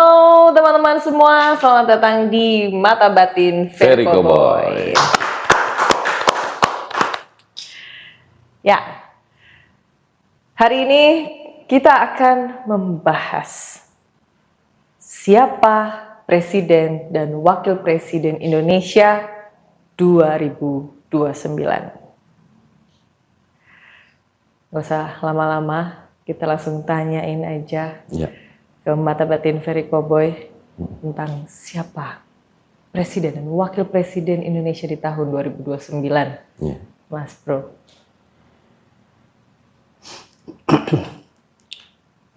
Halo teman-teman semua, selamat datang di Mata Batin Veriko Boy. Ya, hari ini kita akan membahas siapa Presiden dan Wakil Presiden Indonesia 2029. Gak usah lama-lama, kita langsung tanyain aja ke Mata Batin Veriko Boy tentang siapa Presiden dan Wakil Presiden Indonesia di tahun 2029. Mas Bro.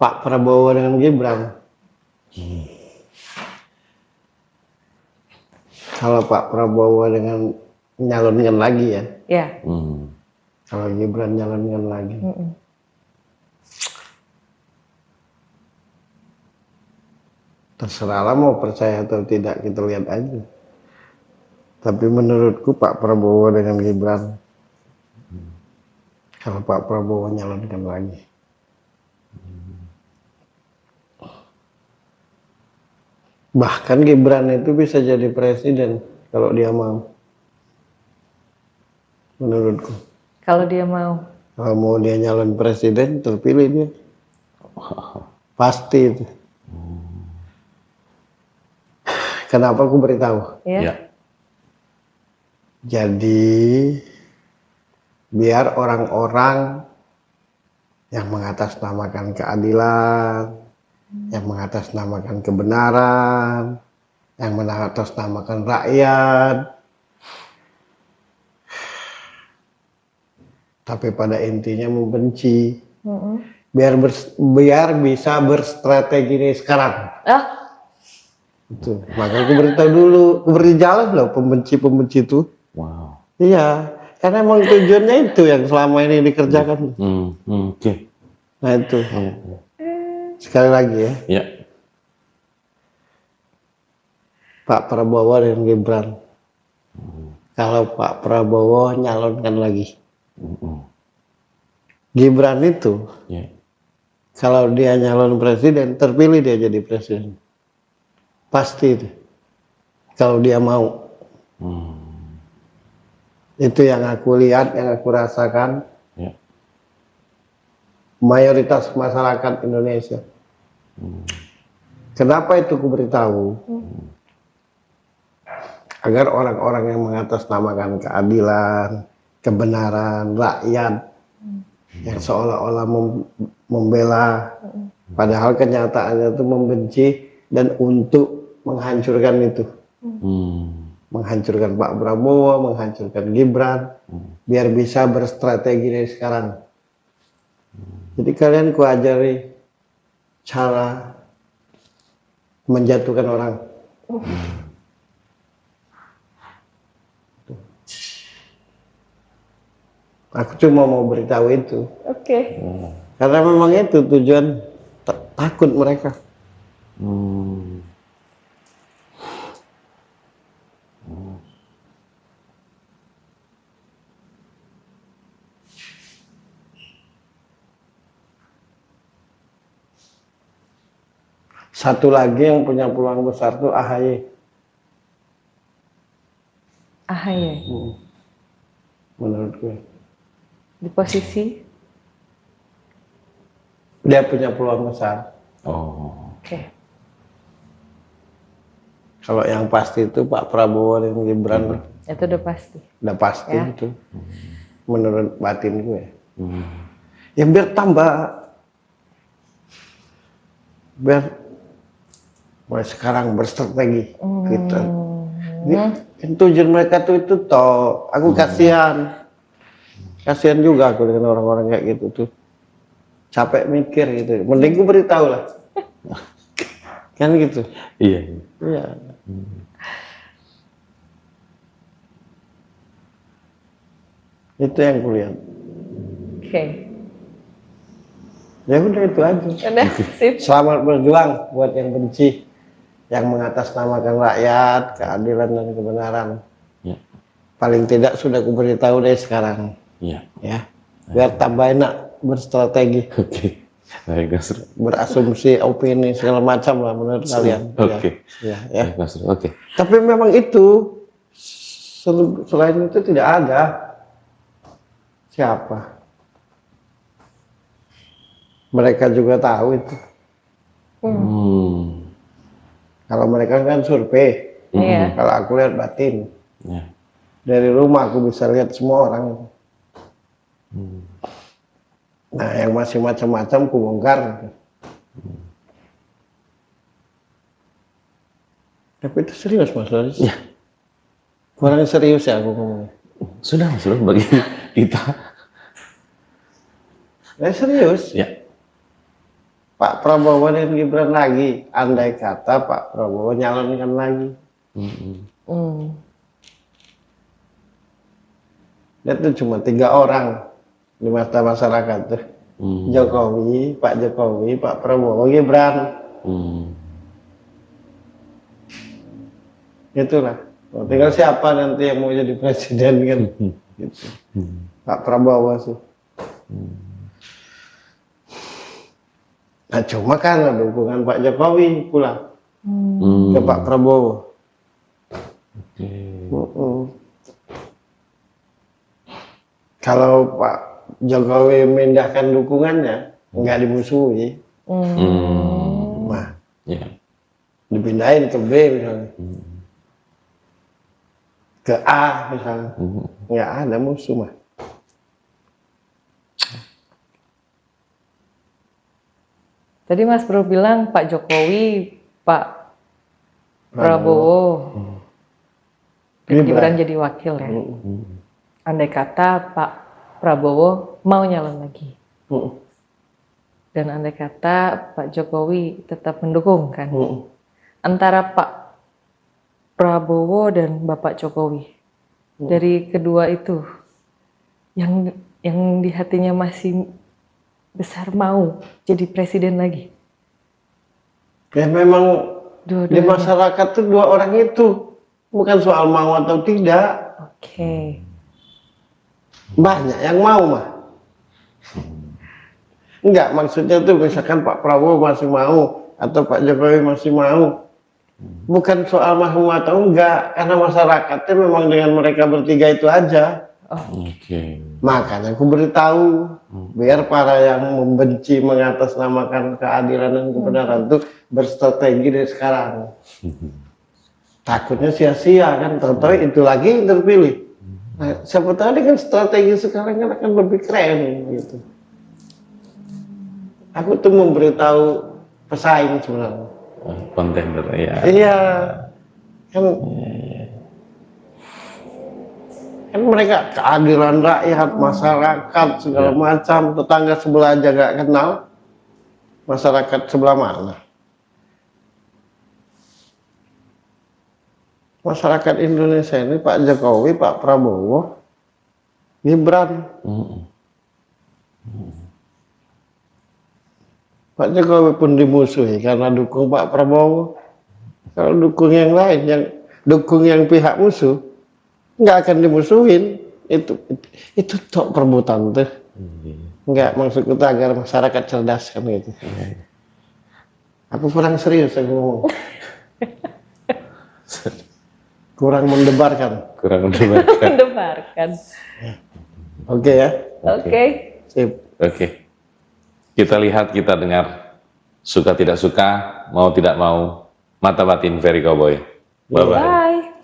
Pak Prabowo dengan Gibran. Kalau Pak Prabowo dengan nyalonkan lagi ya. Ya. Kalau Gibran nyalonkan lagi. Terserahlah mau percaya atau tidak, kita lihat aja. Tapi menurutku Pak Prabowo dengan Gibran. Kalau Pak Prabowo nyalonkan lagi. Bahkan Gibran itu bisa jadi presiden kalau dia mau. Menurutku. Kalau dia mau. Kalau mau dia nyalon presiden, terpilih dia. Pasti itu. Kenapa aku beritahu? Ya. Jadi biar orang-orang yang mengatasnamakan keadilan, yang mengatasnamakan kebenaran, yang mengatasnamakan rakyat, tapi pada intinya membenci, biar bisa berstrategi nih sekarang. Itu. Maka aku beritahu dulu, aku beri jalan loh pembenci-pembenci itu. Wow. Iya, karena emang tujuannya itu yang selama ini dikerjakan. Oke. Nah itu. Sekali lagi ya. Ya. Pak Prabowo dan Gibran. Kalau Pak Prabowo nyalonkan lagi. Gibran itu, kalau dia nyalon presiden, terpilih dia jadi presiden. Pasti itu. Kalau dia mau. Itu yang aku lihat, yang aku rasakan. Mayoritas masyarakat Indonesia. Kenapa itu aku beritahu? Agar orang-orang yang mengatasnamakan keadilan, kebenaran, rakyat, yang seolah-olah membela, padahal kenyataannya itu membenci dan untuk menghancurkan itu. Menghancurkan Pak Prabowo, menghancurkan Gibran, biar bisa berstrategi dari sekarang. Jadi kalian ku ajari cara menjatuhkan orang. Aku cuma mau beritahu itu. Oke. Karena memang itu tujuan, takut mereka. Satu lagi yang punya peluang besar tuh AHY. AHY. Menurut gue. Di posisi? Dia punya peluang besar. Oke. Kalau yang pasti itu Pak Prabowo dan Gibran. Itu udah pasti. Udah pasti Ya. itu. Menurut batin gue. Ya biar tambah. Biar mulai sekarang berstrategi. Kita. Tujuan mereka tuh itu toh. Aku kasihan. Kasihan juga aku dengan orang-orang kayak gitu tuh. Capek mikir gitu. Mending gue beritahu lah. Kan gitu. Iya. Iya. Itu yang kulihat. Oke. Ya udah itu aja. Udah, sip. Selamat berjuang buat yang benci, yang mengatasnamakan rakyat, keadilan dan kebenaran. Paling tidak sudah aku beritahu dari sekarang. Ya. Biar tambah enak berstrategi. Oke. Baik, Mas Bro. berasumsi opini segala macam lah menurut kalian. Oke. Ya. Baik, Mas Bro. Oke. Tapi memang itu selain itu tidak ada. Siapa? Mereka juga tahu itu. Kalau mereka kan survei. Iya. Kalau aku lihat batin. Ya. Dari rumah aku bisa lihat semua orang. Nah, yang masih macam-macam aku bongkar. Tapi itu serius Mas Loris. Ya. Kurang serius ya aku ngomongnya. Sudah, Mas Bro, bagi kita. Serius. Ya. Pak Prabowo dan Gibran lagi. Andai kata Pak Prabowo nyalonkan lagi. Itu cuma 3 orang di mata masyarakat tuh. Jokowi, Pak Prabowo, Gibran. Itulah. Tinggal siapa nanti yang mau jadi presiden kan. Gitu. Pak Prabowo sih. Nah cuma kan dukungan Pak Jokowi pula ke Pak Prabowo. Kalau Pak Jokowi memindahkan dukungannya, nggak dimusuhi, nah, dipindahin ke B misalnya, ke A misalnya, nggak ada musuh mah. Tadi Mas Bro bilang Pak Jokowi, Pak Prabowo, Gibran jadi wakil ya. Andai kata Pak Prabowo mau nyalon lagi. Dan andai kata Pak Jokowi tetap mendukung kan. Antara Pak Prabowo dan Bapak Jokowi. Dari kedua itu yang di hatinya masih besar mau jadi presiden lagi. Ya memang di masyarakat tuh 2 orang itu. Bukan soal mau atau tidak. Oke. Banyak yang mau mah. Enggak, maksudnya tuh misalkan Pak Prabowo masih mau atau Pak Jokowi masih mau. Bukan soal mau atau enggak, karena masyarakatnya memang dengan mereka bertiga itu aja. Makanya aku beritahu biar para yang membenci mengatasnamakan keadilan dan kebenaran itu berstrategi dari sekarang. Takutnya sia-sia kan, tahu itu lagi yang terpilih. Nah, siapa tahu dengan strategi sekarang kan akan lebih keren gitu. Aku tuh memberitahu pesaing sebenarnya. Kontender ya. Iya. Kan mereka keadilan rakyat, masyarakat segala macam, tetangga sebelah aja gak kenal. Masyarakat sebelah mana? Masyarakat Indonesia ini Pak Jokowi, Pak Prabowo, Gibran. Pak Jokowi pun dimusuhi karena dukung Pak Prabowo. Kalau dukung yang lain, yang dukung yang pihak musuh, nggak akan dimusuhin. Itu tok perebutan tuh. Nggak, maksud kita agar masyarakat cerdas kan gitu. Aku kurang serius aku ngomong. Kurang mendebarkan. Mendebarkan. Oke ya. Oke. Sip. Oke. Kita lihat, kita dengar. Suka tidak suka, mau tidak mau. Mata batin Ferry Cowboy. Bye-bye. Bye.